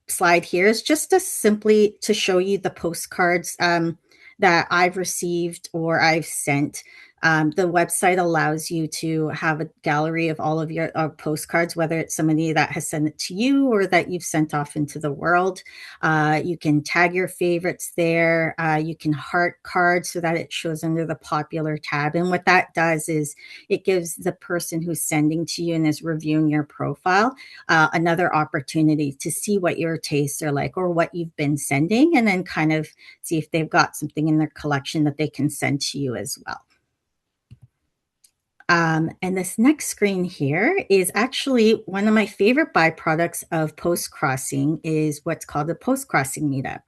slide here is just simply to show you the postcards that I've received or I've sent. The website allows you to have a gallery of all of your postcards, whether it's somebody that has sent it to you or that you've sent off into the world. You can tag your favorites there. You can heart cards so that it shows under the popular tab. And what that does is it gives the person who's sending to you and is reviewing your profile another opportunity to see what your tastes are like or what you've been sending, and then kind of see if they've got something in their collection that they can send to you as well. And this next screen here is actually one of my favorite byproducts of post-crossing is what's called a post-crossing meetup.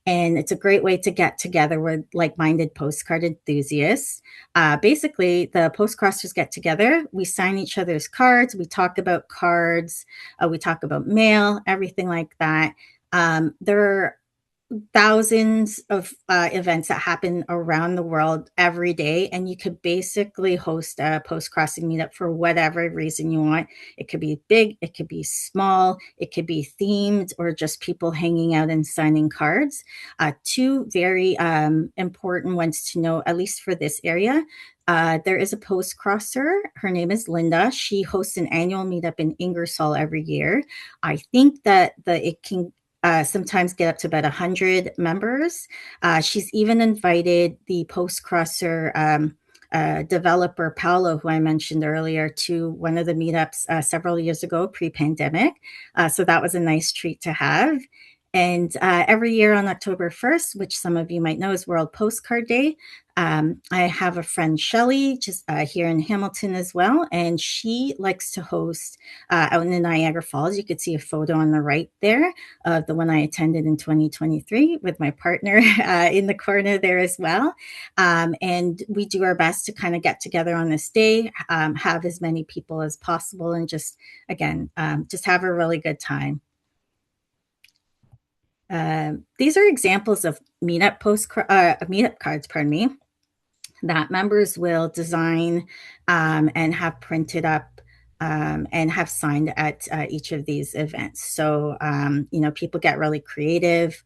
And it's a great way to get together with like-minded postcard enthusiasts. Basically, the postcrossers get together, we sign each other's cards, we talk about cards, we talk about mail, everything like that. There are thousands of events that happen around the world every day, and you could basically host a post-crossing meetup for whatever reason you want. It could be big, it could be small, it could be themed, or just people hanging out and signing cards. Two very important ones to know, at least for this area. There is a post-crosser. Her name is Linda. She hosts an annual meetup in Ingersoll every year. I think that it can sometimes get up to about 100 members. She's even invited the post-crosser developer, Paolo, who I mentioned earlier, to one of the meetups several years ago, pre-pandemic. So that was a nice treat to have. And every year on October 1st, which some of you might know is World Postcard Day, I have a friend, Shelley, just here in Hamilton as well, and she likes to host out in the Niagara Falls. You could see a photo on the right there of the one I attended in 2023 with my partner in the corner there as well. And we do our best to kind of get together on this day, have as many people as possible, and just, again, just have a really good time. These are examples of meetup cards, pardon me, that members will design and have printed up and have signed at each of these events. So, people get really creative.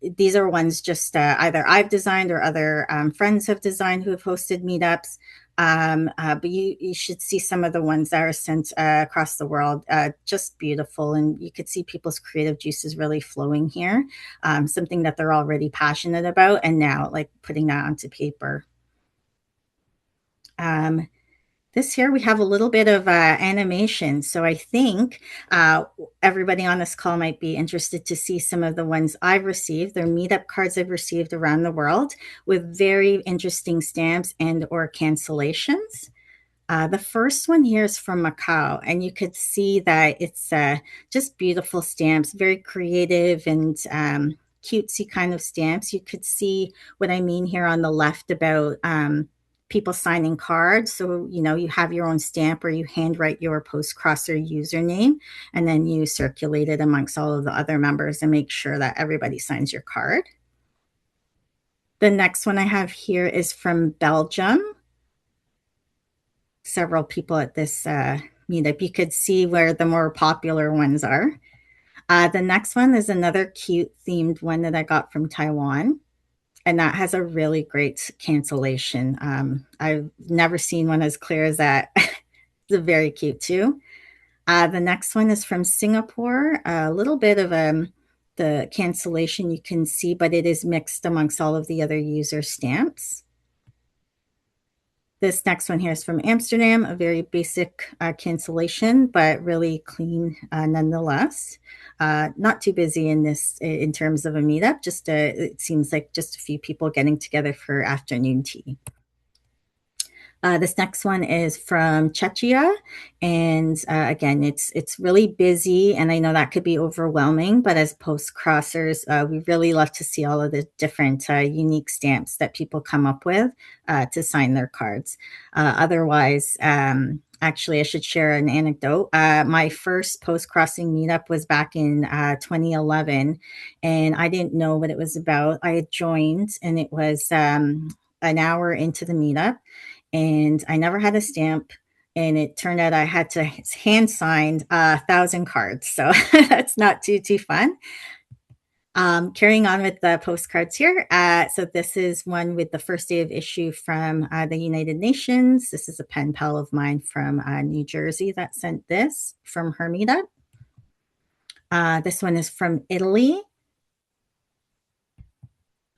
These are ones just either I've designed or other friends have designed who have hosted meetups. But you should see some of the ones that are sent across the world, just beautiful. And you could see people's creative juices really flowing here, something that they're already passionate about, and now like putting that onto paper. This here, we have a little bit of animation. So I think everybody on this call might be interested to see some of the ones I've received. They're meetup cards I've received around the world with very interesting stamps and or cancellations. The first one here is from Macau, and you could see that it's just beautiful stamps, very creative and cutesy kind of stamps. You could see what I mean here on the left about people signing cards. So, you have your own stamp or you handwrite your post-crosser username, and then you circulate it amongst all of the other members and make sure that everybody signs your card. The next one I have here is from Belgium. Several people at this meetup. You could see where the more popular ones are. The next one is another cute themed one that I got from Taiwan. And that has a really great cancellation. I've never seen one as clear as that. It's very cute too. The next one is from Singapore. A little bit of the cancellation you can see, but it is mixed amongst all of the other user stamps. This next one here is from Amsterdam, a very basic cancellation, but really clean nonetheless. Not too busy in terms of a meetup. Just it seems like just a few people getting together for afternoon tea. This next one is from Czechia, and again, it's really busy, and I know that could be overwhelming, but as post-crossers, we really love to see all of the different unique stamps that people come up with to sign their cards. Otherwise, actually, I should share an anecdote. My first post-crossing meetup was back in 2011, and I didn't know what it was about. I had joined, and it was an hour into the meetup, and I never had a stamp, and it turned out I had to hand sign 1,000 cards. So that's not too fun. Carrying on with the postcards here. So this is one with the first day of issue from the United Nations. This is a pen pal of mine from New Jersey that sent this from her meetup. This one is from Italy.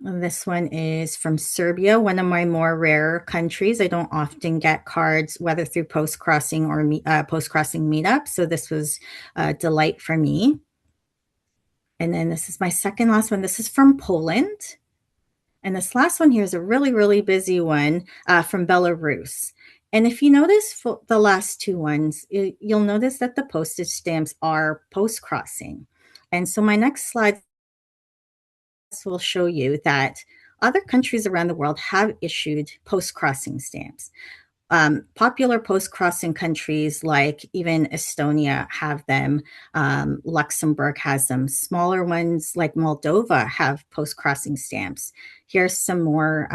This one is from Serbia, one of my more rare countries. I don't often get cards, whether through post-crossing or post-crossing meetup. So this was a delight for me. And then this is my second last one. This is from Poland. And this last one here is a really, really busy one from Belarus. And if you notice for the last two ones, you'll notice that the postage stamps are post-crossing. And so my next slide will show you that other countries around the world have issued post-crossing stamps. Popular post-crossing countries like even Estonia have them. Luxembourg has them. Smaller ones like Moldova have post-crossing stamps. Here's some more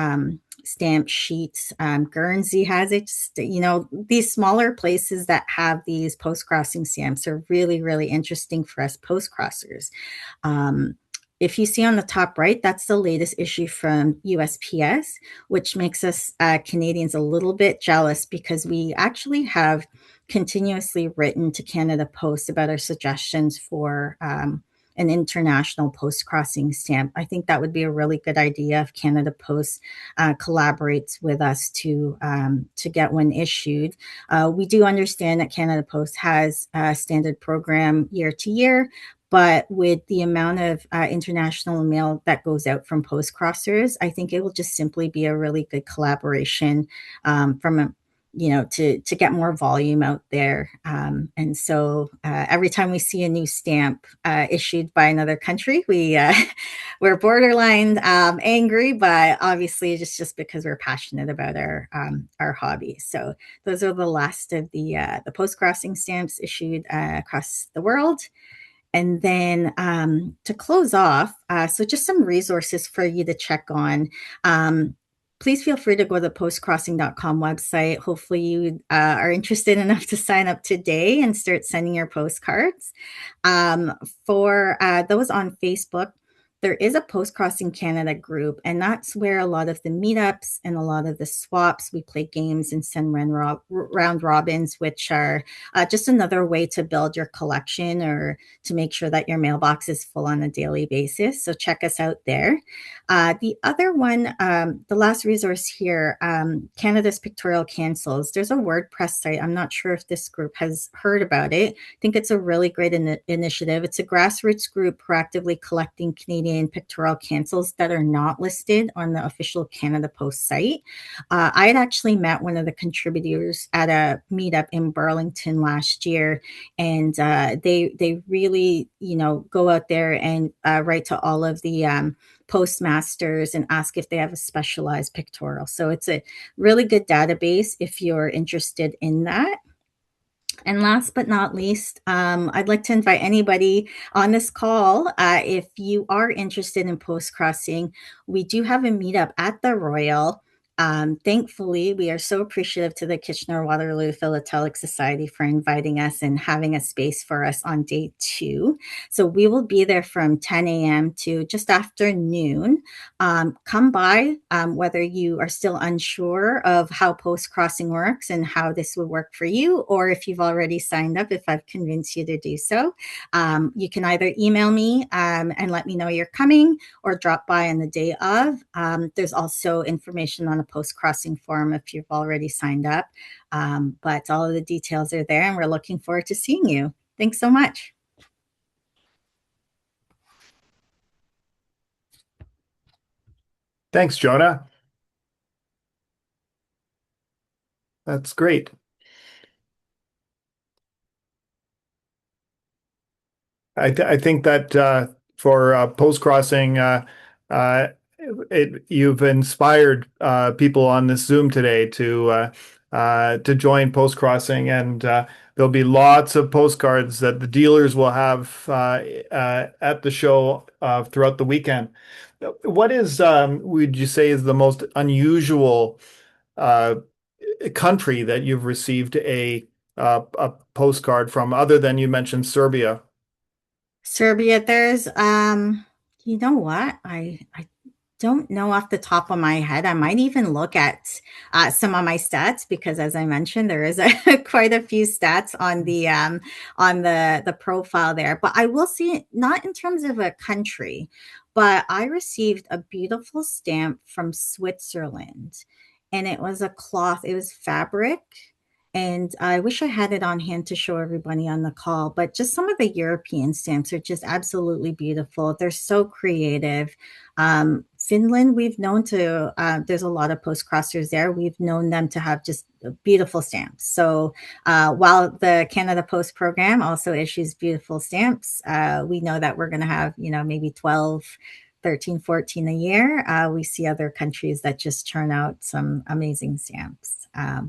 stamp sheets. Guernsey has it. These smaller places that have these post-crossing stamps are really, really interesting for us post-crossers. If you see on the top right, that's the latest issue from USPS, which makes us Canadians a little bit jealous because we actually have continuously written to Canada Post about our suggestions for an international post-crossing stamp. I think that would be a really good idea if Canada Post collaborates with us to get one issued. We do understand that Canada Post has a standard program year to year, But with the amount of international mail that goes out from post crossers, I think it will just simply be a really good collaboration from a to get more volume out there. And so every time we see a new stamp issued by another country, we're borderline angry, but obviously it's just because we're passionate about our hobby. So those are the last of the post crossing stamps issued across the world. And then to close off, so just some resources for you to check on. Please feel free to go to the postcrossing.com website. Hopefully you are interested enough to sign up today and start sending your postcards. For those on Facebook, there is a Post Crossing Canada group, and that's where a lot of the meetups and a lot of the swaps, we play games and send round robins, which are just another way to build your collection or to make sure that your mailbox is full on a daily basis. So check us out there. The other one, the last resource here, Canada's Pictorial Councils. There's a WordPress site. I'm not sure if this group has heard about it. I think it's a really great initiative. It's a grassroots group proactively collecting Canadian pictorial councils that are not listed on the official Canada Post site. I had actually met one of the contributors at a meetup in Burlington last year, and they really, go out there and write to all of the postmasters and ask if they have a specialized pictorial. So it's a really good database if you're interested in that. And last but not least, I'd like to invite anybody on this call, if you are interested in post crossing, we do have a meetup at the Royale. Thankfully, we are so appreciative to the Kitchener-Waterloo Philatelic Society for inviting us and having a space for us on day 2. So we will be there from 10 a.m. to just after noon. Come by, whether you are still unsure of how post-crossing works and how this would work for you, or if you've already signed up, if I've convinced you to do so. You can either email me and let me know you're coming, or drop by on the day of. There's also information on the post-crossing forum if you've already signed up. But all of the details are there, and we're looking forward to seeing you. Thanks so much.
Thanks, Jona. That's great. I think that for post crossing, you've inspired people on this Zoom today to join post crossing, and there'll be lots of postcards that the dealers will have at the show throughout the weekend. What would you say is the most unusual country that you've received a postcard from, other than you mentioned Serbia?
Serbia, there's you know what? I don't know off the top of my head. I might even look at some of my stats, because as I mentioned, there is quite a few stats on the profile there. But I will see, not in terms of a country, but I received a beautiful stamp from Switzerland, and it was a cloth, it was fabric. And I wish I had it on hand to show everybody on the call, but just some of the European stamps are just absolutely beautiful. They're so creative. Finland, we've known to, there's a lot of post crossers there. We've known them to have just beautiful stamps. So while the Canada Post program also issues beautiful stamps, we know that we're going to have, maybe 12, 13, 14 a year. We see other countries that just churn out some amazing stamps. I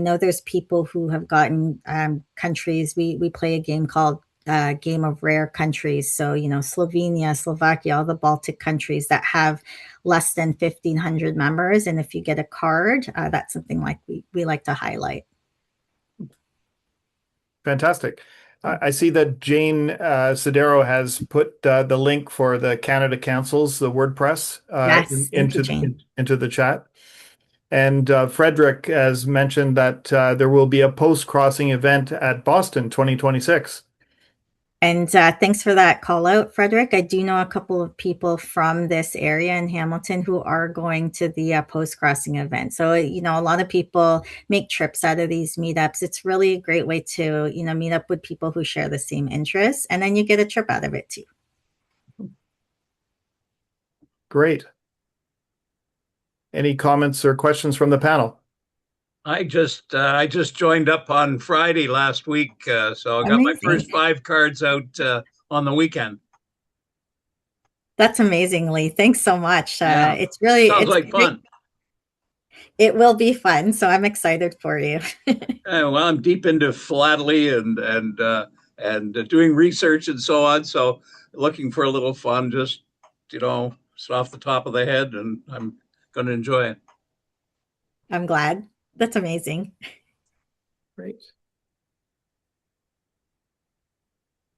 know there's people who have gotten countries. We play a game called Game of Rare Countries. So, Slovenia, Slovakia, all the Baltic countries that have less than 1,500 members. And if you get a card, that's something like we like to highlight.
Fantastic. I see that Jane Sodero has put the link for the Canada Councils, the WordPress,
Yes,
into the chat. And Frederick has mentioned that there will be a post-crossing event at Boston 2026.
And thanks for that call out, Frederick. I do know a couple of people from this area in Hamilton who are going to the post crossing event. So, you know, a lot of people make trips out of these meetups. It's really a great way to, you know, meet up with people who share the same interests. And then you get a trip out of it too.
Great. Any comments or questions from the panel?
I just joined up on Friday last week, so I got my
Amazing.
first 5 cards out on the weekend.
That's amazing, Leigh. Thanks so much.
Yeah.
It's really
Sounds like fun.
It will be fun, so I'm excited for you.
Well, I'm deep into philately and doing research and so on. So looking for a little fun, just you know, it's off the top of the head, and I'm going to enjoy it.
I'm glad. That's amazing.
Great.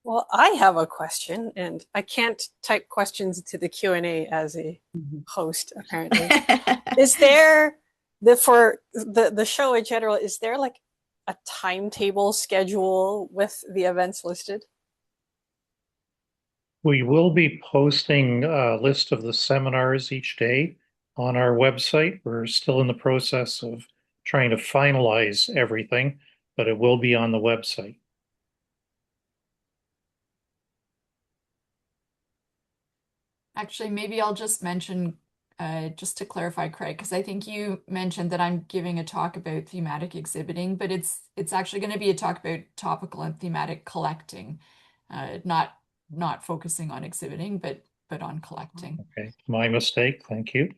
Well, I have a question, and I can't type questions into the Q&A as a host, apparently. Is there, for the show in general, is there like a timetable schedule with the events listed?
We will be posting a list of the seminars each day on our website. We're still in the process of trying to finalize everything, but it will be on the website.
Actually, maybe I'll just mention, just to clarify, Craig, because I think you mentioned that I'm giving a talk about thematic exhibiting, but it's actually going to be a talk about topical and thematic collecting, not focusing on exhibiting, but on collecting.
Okay, my mistake. Thank you.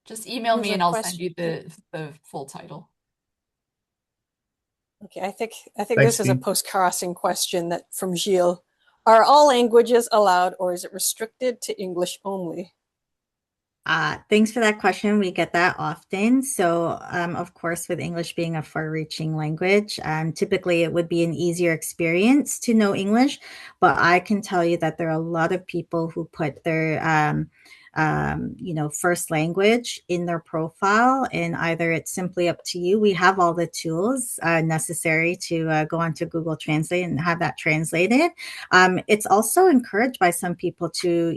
Just email me and I'll send you the full title.
Okay, I think
Thanks,
this is a
Jean.
post-crossing question that from Gilles. Are all languages allowed, or is it restricted to English only?
Thanks for that question. We get that often. So, of course, with English being a far-reaching language, typically it would be an easier experience to know English. But I can tell you that there are a lot of people who put their first language in their profile, and either it's simply up to you. We have all the tools necessary to go onto Google Translate and have that translated. It's also encouraged by some people to,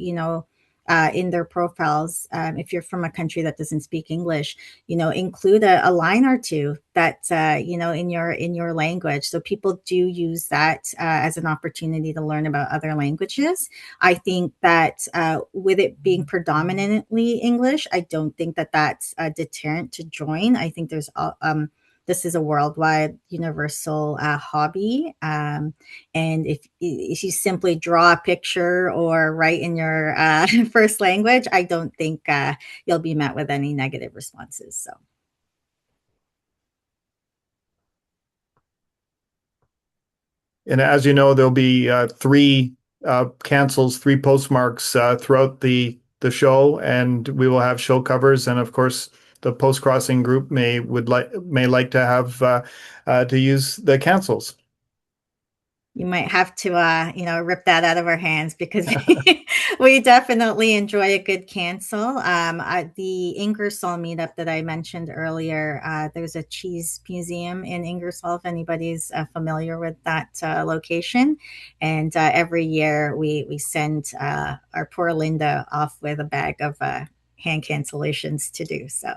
in their profiles, if you're from a country that doesn't speak English, include a line or two that in your language. So people do use that as an opportunity to learn about other languages. I think that with it being predominantly English, I don't think that that's a deterrent to join. I think this is a worldwide universal hobby. And if you simply draw a picture or write in your first language, I don't think you'll be met with any negative responses. So.
And as you know, there'll be 3 cancels, 3 postmarks throughout the show, and we will have show covers. And of course, the post-crossing group may like to have to use the cancels.
You might have to, rip that out of our hands, because we definitely enjoy a good cancel. The Ingersoll meetup that I mentioned earlier, there's a cheese museum in Ingersoll, if anybody's familiar with that location. And every year we send our poor Linda off with a bag of hand cancellations to do. So,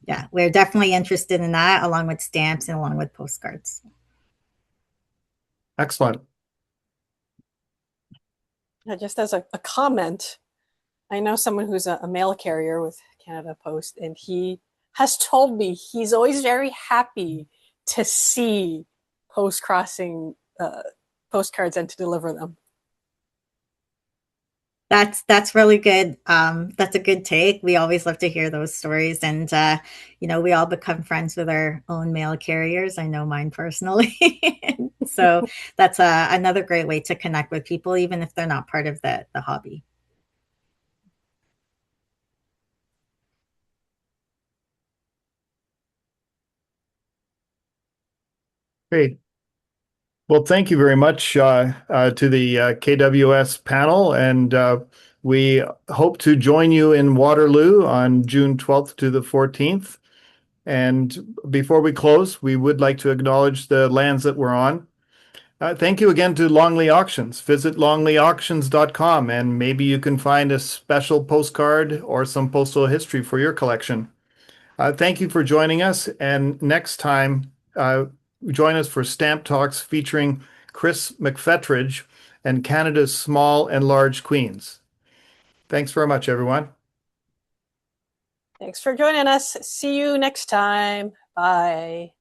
yeah, we're definitely interested in that, along with stamps and along with postcards.
Excellent.
Just as a comment, I know someone who's a mail carrier with Canada Post, and he has told me he's always very happy to see post-crossing postcards and to deliver them.
That's really good. That's a good take. We always love to hear those stories, and we all become friends with our own mail carriers. I know mine personally, so that's another great way to connect with people, even if they're not part of the hobby.
Great. Well, thank you very much to the KWS panel, and we hope to join you in Waterloo on June 12th to the 14th. And before we close, we would like to acknowledge the lands that we're on. Thank you again to Longley Auctions. Visit longleyauctions.com and maybe you can find a special postcard or some postal history for your collection. Thank you for joining us. And next time, join us for Stamp Talks featuring Chris McFetridge and Canada's Small and Large Queens. Thanks very much, everyone.
Thanks for joining us. See you next time. Bye.